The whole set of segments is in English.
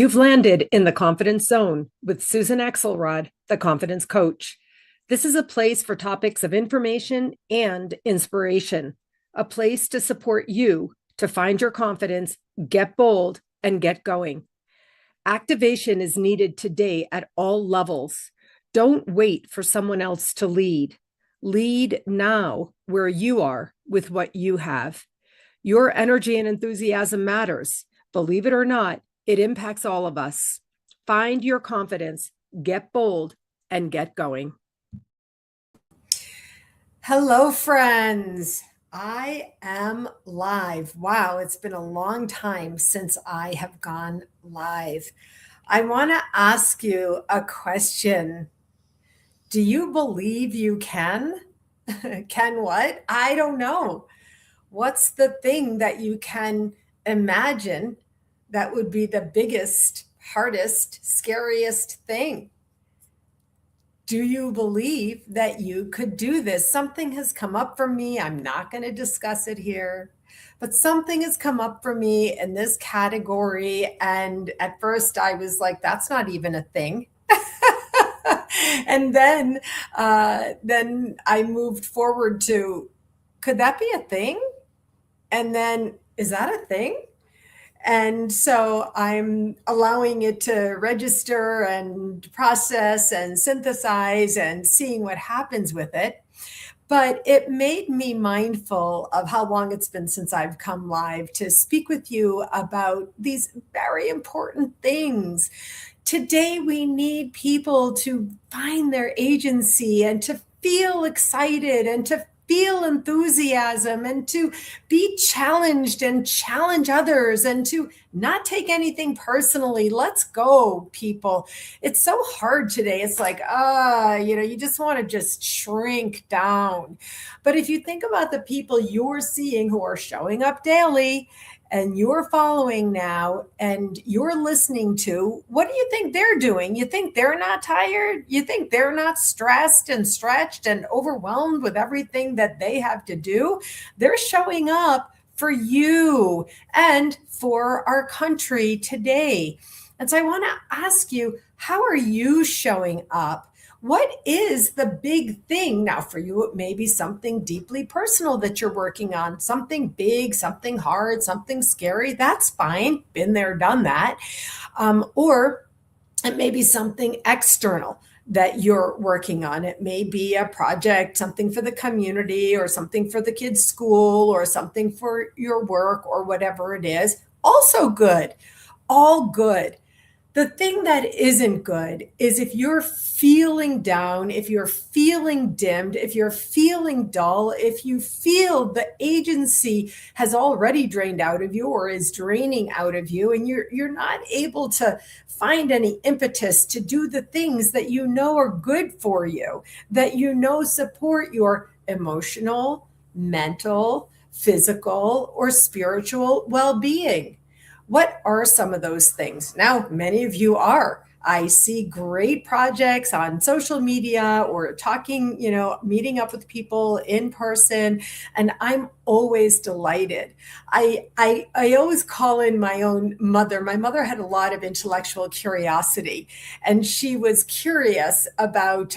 You've landed in the confidence zone with Susan Axelrod, the confidence coach. This is a place for topics of information and inspiration, a place to support you to find your confidence, get bold, and get going. Activation is needed today at all levels. Don't wait for someone else to lead. Lead now where you are with what you have. Your energy and enthusiasm matters. Believe it or not, it impacts all of us. Find your confidence, get bold, and get going. Hello, friends. I am live. Wow, it's been a long time since I have gone live. I want to ask you a question. Do you believe you can? Can what? I don't know. What's the thing that you can imagine that would be the biggest, hardest, scariest thing? Do you believe that you could do this? Something has come up for me. I'm not going to discuss it here, but something has come up for me in this category. And at first I was like, that's not even a thing. And then I moved forward to, could that be a thing? And then, is that a thing? And so I'm allowing it to register and process and synthesize and seeing what happens with it. But it made me mindful of how long it's been since I've come live to speak with you about these very important things. Today, we need people to find their agency and to feel excited and to feel enthusiasm and to be challenged and challenge others and to not take anything personally. Let's go, people. It's so hard today. It's like, you just want to just shrink down. But if you think about the people you're seeing who are showing up daily and you're following now and you're listening to, what do you think they're doing? You think they're not tired? You think they're not stressed and stretched and overwhelmed with everything that they have to do? They're showing up for you and for our country today. And so I want to ask you, how are you showing up? What is the big thing? Now, for you, it may be something deeply personal that you're working on, something big, something hard, something scary. That's fine. Been there, done that. Or it may be something external that you're working on. It may be a project, something for the community or something for the kids' school or something for your work or whatever it is. Also good, all good. The thing that isn't good is if you're feeling down, if you're feeling dimmed, if you're feeling dull, if you feel the agency has already drained out of you or is draining out of you, and you're not able to find any impetus to do the things that you know are good for you, that you know support your emotional, mental, physical, or spiritual well-being. What are some of those things? Now, many of you are. I see great projects on social media or talking, meeting up with people in person, and I'm always delighted. I always call in my own mother. My mother had a lot of intellectual curiosity, and she was curious about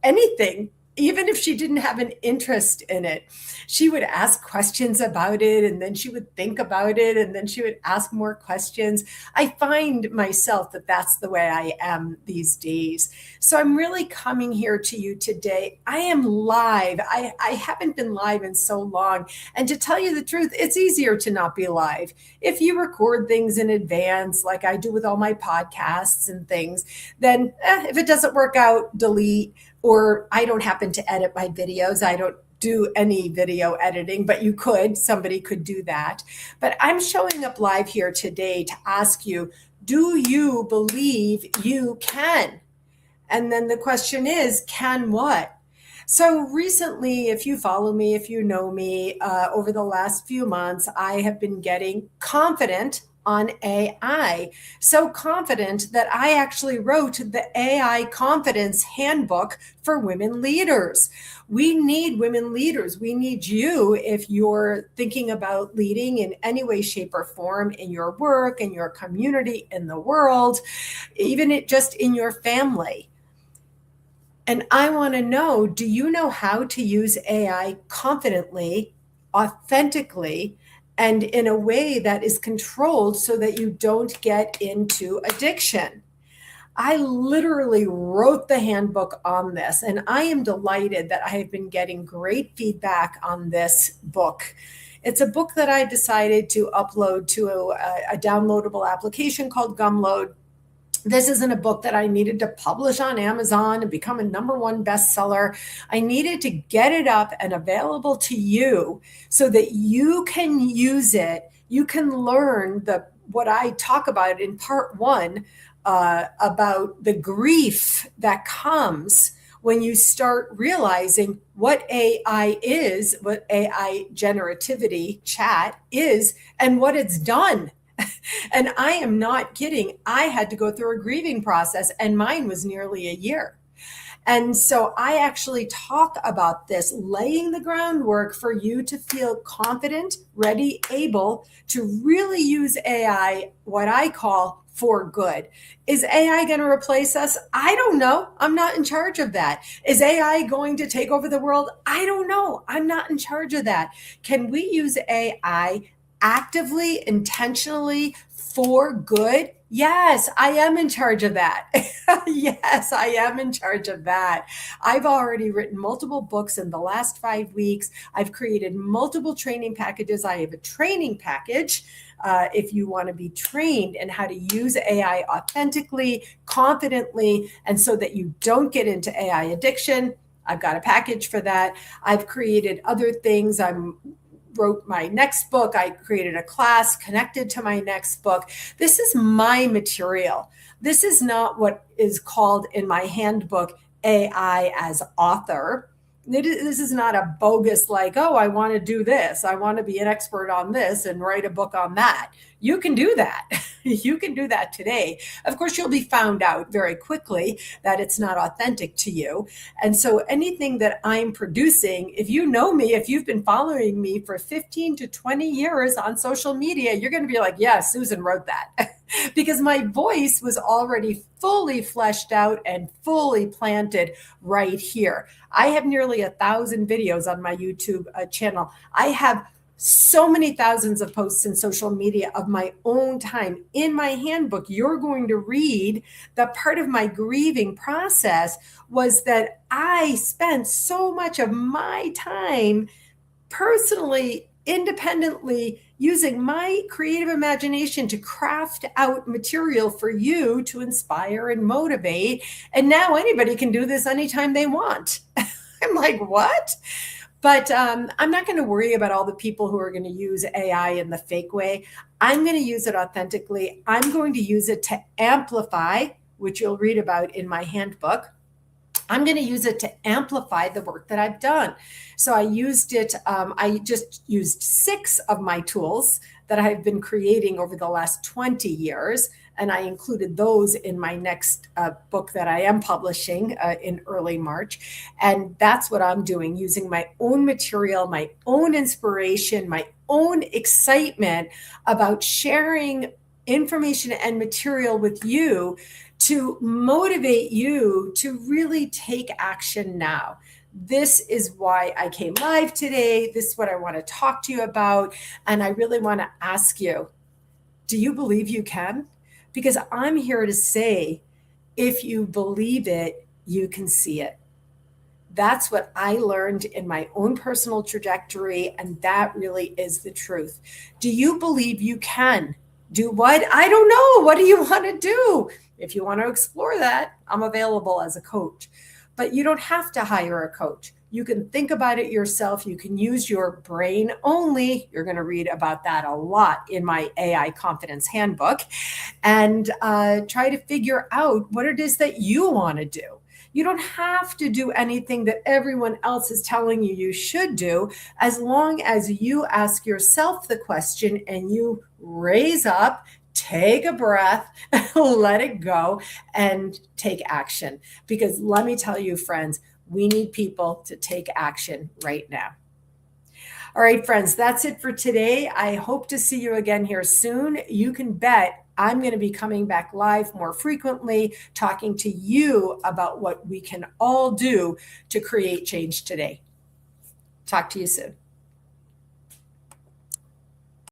anything. Even if she didn't have an interest in it, she would ask questions about it, and then she would think about it, and then she would ask more questions. I find myself that that's the way I am these days. So I'm really coming here to you today. I am live. I haven't been live in so long. And to tell you the truth, it's easier to not be live. If you record things in advance, like I do with all my podcasts and things, then if it doesn't work out, delete. Or I don't happen to edit my videos. I don't do any video editing, but somebody could do that. But I'm showing up live here today to ask you, do you believe you can? And then the question is, can what? So recently, if you follow me, if you know me, over the last few months, I have been getting confident on AI. So confident that I actually wrote the AI Confidence Handbook for Women Leaders. We need women leaders. We need you if you're thinking about leading in any way, shape, or form in your work, in your community, in the world, even just in your family. And I want to know, do you know how to use AI confidently, authentically, and in a way that is controlled so that you don't get into addiction? I literally wrote the handbook on this, and I am delighted that I have been getting great feedback on this book. It's a book that I decided to upload to a downloadable application called Gumload. This isn't a book that I needed to publish on Amazon and become a #1 bestseller. I needed to get it up and available to you so that you can use it. You can learn what I talk about in part 1 about the grief that comes when you start realizing what AI is, what AI generativity chat is, and what it's done. And I am not kidding. I had to go through a grieving process, and mine was nearly a year. And so I actually talk about this, laying the groundwork for you to feel confident, ready, able to really use AI, what I call for good. Is AI going to replace us? I don't know. I'm not in charge of that. Is AI going to take over the world? I don't know. I'm not in charge of that. Can we use AI actively, intentionally for good? Yes, I am in charge of that. Yes, I am in charge of that. I've already written multiple books in the last 5 weeks. I've created multiple training packages. I have a training package if you want to be trained in how to use AI authentically, confidently, and so that you don't get into AI addiction. I've got a package for that. I've created other things. Wrote my next book. I created a class connected to my next book. This is my material. This is not what is called in my handbook AI as author. This is not a bogus, like, oh, I want to do this. I want to be an expert on this and write a book on that. You can do that. You can do that today. Of course, you'll be found out very quickly that it's not authentic to you. And so anything that I'm producing, if you know me, if you've been following me for 15 to 20 years on social media, you're going to be like, yeah, Susan wrote that. Because my voice was already fully fleshed out and fully planted right here. I have nearly 1,000 videos on my YouTube channel. I have so many thousands of posts in social media of my own time. In my handbook, you're going to read that part of my grieving process was that I spent so much of my time personally, independently, using my creative imagination to craft out material for you to inspire and motivate. And now anybody can do this anytime they want. I'm like, what? But I'm not going to worry about all the people who are going to use AI in the fake way. I'm going to use it authentically. I'm going to use it to amplify, which you'll read about in my handbook. I'm going to use it to amplify the work that I've done. So I used it. I just used 6 of my tools that I've been creating over the last 20 years. And I included those in my next book that I am publishing in early March. And that's what I'm doing, using my own material, my own inspiration, my own excitement about sharing information and material with you to motivate you to really take action now. This is why I came live today. This is what I want to talk to you about. And I really want to ask you, do you believe you can? Because I'm here to say, if you believe it, you can see it. That's what I learned in my own personal trajectory. And that really is the truth. Do you believe you can? Do what? I don't know. What do you want to do? If you want to explore that, I'm available as a coach. But you don't have to hire a coach. You can think about it yourself. You can use your brain only. You're going to read about that a lot in my AI Confidence Handbook, and try to figure out what it is that you want to do. You don't have to do anything that everyone else is telling you you should do, as long as you ask yourself the question and you raise up, take a breath, let it go, and take action. Because let me tell you, friends, we need people to take action right now. All right, friends, that's it for today. I hope to see you again here soon. You can bet I'm going to be coming back live more frequently, talking to you about what we can all do to create change today. Talk to you soon.